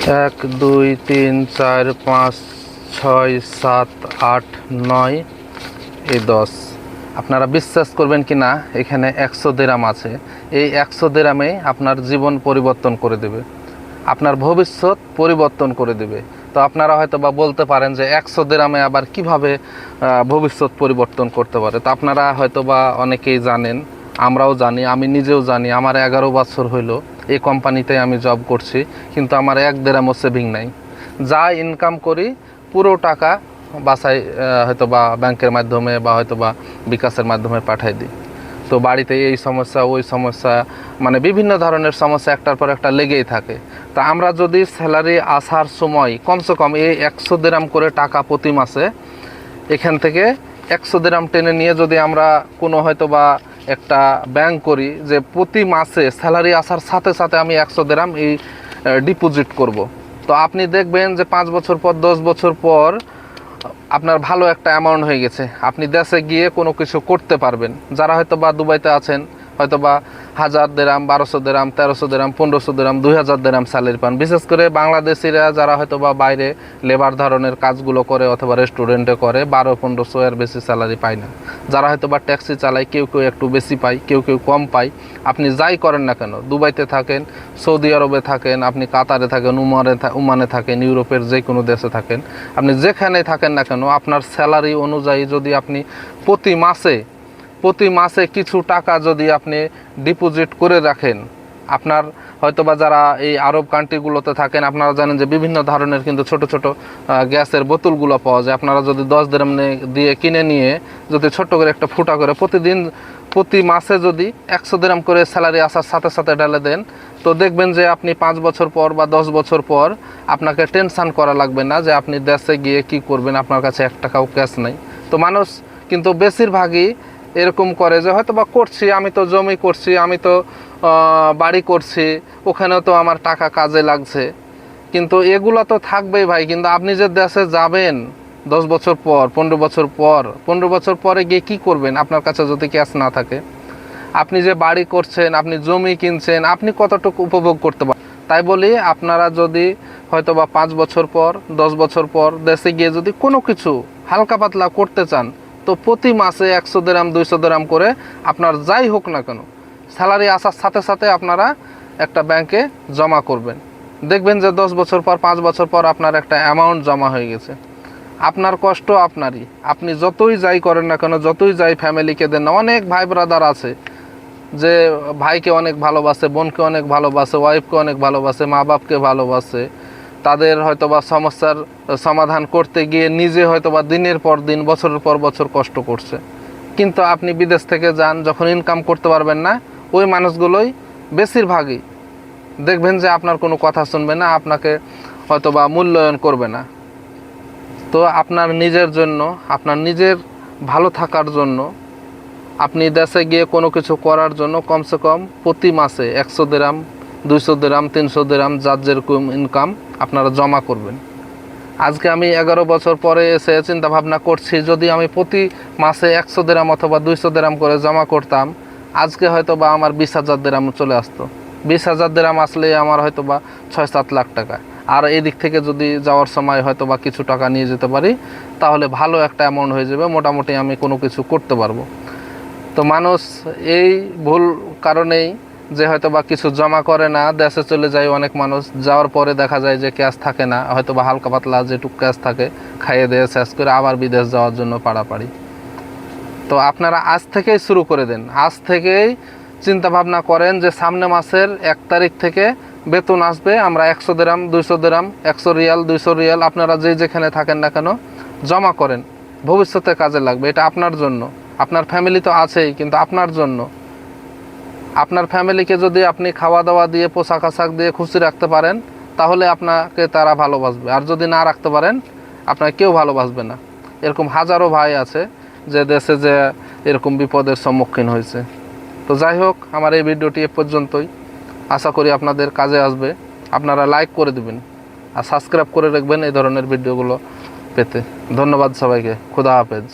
এক দুই তিন চার পাঁচ ছয় সাত আট নয় এই 10। আপনারা বিশ্বাস করবেন কি না, এখানে 100 দিরহাম আছে। এই 100 দিরহামে আপনার জীবন পরিবর্তন করে দেবে, আপনার ভবিষ্যৎ পরিবর্তন করে দেবে। তো আপনারা হয়তো বা বলতে পারেন যে 100 দিরহামে আবার কিভাবে ভবিষ্যৎ পরিবর্তন করতে পারে। তো আপনারা হয়তো বা অনেকেই জানেন, আমরাও জানি, আমি নিজেও জানি। আমার 11 বছর হইলো এই কোম্পানিতে আমি জব করছি, কিন্তু আমার 1 দিরহামও সেভিং নাই। যা ইনকাম করি পুরো টাকা বাসায় হয়তো বা ব্যাংকের মাধ্যমে বা হয়তো বা বিকাশের মাধ্যমে পাঠাই দিই। তো বাড়িতে এই সমস্যা ওই সমস্যা, মানে বিভিন্ন ধরনের সমস্যা একটার পর একটা লেগেই থাকে। তা আমরা যদি স্যালারি আসার সময় কমসে কম এই 100 দিরহাম করে টাকা প্রতি মাসে এখান থেকে 100 দিরহাম টেনে নিয়ে যদি আমরা কোনো হয়তো বা একটা ব্যাংক করি, যে প্রতি মাসে স্যালারি আসার সাথে সাথে আমি 100 দিরহাম এই ডিপোজিট করব। তো আপনি দেখবেন যে 5 বছর পর 10 বছর পর আপনার ভালো একটা অ্যামাউন্ট হয়ে গেছে, আপনি দেশে গিয়ে কোনো কিছু করতে পারবেন। যারা হয়তো বা দুবাইতে আছেন, হয়তো বা 1000 দিরহাম, 1200 দিরহাম, 1300 দিরহাম, 1500 দিরহাম, 2000 দিরহাম স্যালারি পান। বিশেষ করে বাংলাদেশিরা যারা হয়তো বা বাইরে লেবার ধরনের কাজগুলো করে অথবা রেস্টুরেন্টে করে, 1200-1500 এর বেশি স্যালারি পায় না। যারা হয়তো বা ট্যাক্সি চালায়, কেউ কেউ একটু বেশি পায়, কেউ কেউ কম পায়। আপনি যাই করেন না কেন, দুবাইতে থাকেন, সৌদি আরবে থাকেন, আপনি কাতারে থাকেন, ওমানে থাকেন, ইউরোপের যে কোনো দেশে থাকেন, আপনি যেখানে থাকেন না কেন, আপনার স্যালারি অনুযায়ী যদি আপনি প্রতি মাসে কিছু টাকা যদি আপনি ডিপোজিট করে রাখেন, আপনার হয়তোবা যারা এই আরব কান্ট্রিগুলোতে থাকেন, আপনারা জানেন যে বিভিন্ন ধরনের কিন্তু ছোট ছোট গ্যাসের বোতলগুলো পাওয়া যায়। আপনারা যদি 10 দিরহাম দিয়ে কিনে নিয়ে যদি ছোট্ট করে একটা ফুটা করে প্রতি মাসে যদি 100 দিরহাম করে স্যালারি আসার সাথে সাথে ঢেলে দেন, তো দেখবেন যে আপনি 5 বছর পর বা 10 বছর পর আপনাকে টেনশন করা লাগবে না যে আপনি দেশে গিয়ে কি করবেন, আপনার কাছে 1 টাকাও ক্যাশ নেই। তো মানুষ কিন্তু বেশিরভাগই এরকম করে যে হয়তো বা করছি, আমি তো জমি করছি, আমি তো বাড়ি করছি, ওখানেও তো আমার টাকা কাজে লাগছে। কিন্তু এগুলো তো থাকবেই ভাই। কিন্তু আপনি যে দেশে যাবেন 10 বছর পর, 15 বছর পরে গিয়ে কি করবেন আপনার কাছে যদি ক্যাশ না থাকে? আপনি যে বাড়ি করছেন, আপনি জমি কিনছেন, আপনি কতটুকু উপভোগ করতে পারেন? তাই বলি, আপনারা যদি হয়তো বা 5 বছর পর 10 বছর পর দেশে গিয়ে যদি কোনো কিছু হালকা পাতলা করতে চান, তো প্রতি মাসে 100 দিরহাম 200 দিরহাম করে আপনার যাই হোক না কেন স্যালারি আসার সাথে সাথে আপনারা একটা ব্যাংকে জমা করবেন। দেখবেন যে 10 বছর পর 5 বছর পর আপনার একটা অ্যামাউন্ট জমা হয়ে গেছে। আপনার কষ্ট আপনারই, আপনি যতই যাই করেন না কেন, যতই যাই ফ্যামিলিকে দেন না। অনেক ভাই ব্রাদার আছে যে ভাইকে অনেক ভালোবাসে, বোনকে অনেক ভালোবাসে, ওয়াইফকে অনেক ভালোবাসে, মা বাপকে ভালোবাসে। তাদের হয়তো বা সমস্যার সমাধান করতে গিয়ে নিজে হয়তো বা দিনের পর দিন, বছরের পর বছর কষ্ট করছে। কিন্তু আপনি বিদেশ থেকে যান, যখন ইনকাম করতে পারবেন না, ওই মানুষগুলোই বেশিরভাগই দেখবেন যে আপনার কোনো কথা শুনবে না, আপনাকে হয়তো বা মূল্যায়ন করবে না। তো আপনার নিজের জন্য, আপনার নিজের ভালো থাকার জন্য, আপনি দেশে গিয়ে কোনো কিছু করার জন্য কমসে কম প্রতি মাসে 100 দিরহাম, 200 দিরহাম, 300 দিরহাম, যার যেরকম ইনকাম আপনারা জমা করবেন। আজকে আমি 11 বছর পরে এসে চিন্তা ভাবনা করছি, যদি আমি প্রতি মাসে 100 দিরহাম অথবা 200 দিরহাম করে জমা করতাম, আজকে হয়তো বা আমার 20,000 দিরহাম চলে আসতো। 20,000 দিরহাম আসলে আমার হয়তো বা 6-7 লাখ টাকা। আর এই দিক থেকে যদি যাওয়ার সময় হয়তো বা কিছু টাকা নিয়ে যেতে পারি, তাহলে ভালো একটা অ্যামাউন্ট হয়ে যাবে, মোটামুটি আমি কোনো কিছু করতে পারবো। তো মানুষ এই ভুল কারণেই যে হয়তো বা কিছু জমা করে না, দেশে চলে যায়। অনেক মানুষ যাওয়ার পরে দেখা যায় যে ক্যাশ থাকে না, হয়তো বা হালকা পাতলা যেটুকু ক্যাশ থাকে খাইয়ে দিয়ে শেষ করে আবার বিদেশ যাওয়ার জন্য পাড়াপাড়ি। তো আপনারা আজ থেকেই শুরু করে দেন, আজ থেকেই চিন্তা ভাবনা করেন যে সামনে মাসের 1 তারিখ থেকে বেতন আসবে, আমরা 100 দিরহাম, 200 দিরহাম, 100 রিয়াল, 200 রিয়াল আপনারা যেখানে থাকেন না কেন জমা করেন। ভবিষ্যতে কাজে লাগবে, এটা আপনার জন্য। আপনার ফ্যামিলি তো আছেই, কিন্তু আপনার জন্য। আপনার ফ্যামিলিকে যদি আপনি খাওয়া দাওয়া দিয়ে, পোশাক আশাক দিয়ে খুশি রাখতে পারেন, তাহলে আপনাকে তারা ভালোবাসবে। আর যদি না রাখতে পারেন, আপনাকে কেউ ভালোবাসবে না। এরকম হাজারো ভাই আছে যে দেশে যে এরকম বিপদের সম্মুখীন হয়েছে। তো যাই হোক, আমার এই ভিডিওটি এ পর্যন্তই। আশা করি আপনাদের কাজে আসবে। আপনারা লাইক করে দেবেন আর সাবস্ক্রাইব করে রাখবেন এই ধরনের ভিডিওগুলো পেতে। ধন্যবাদ সবাইকে। খোদা হাফেজ।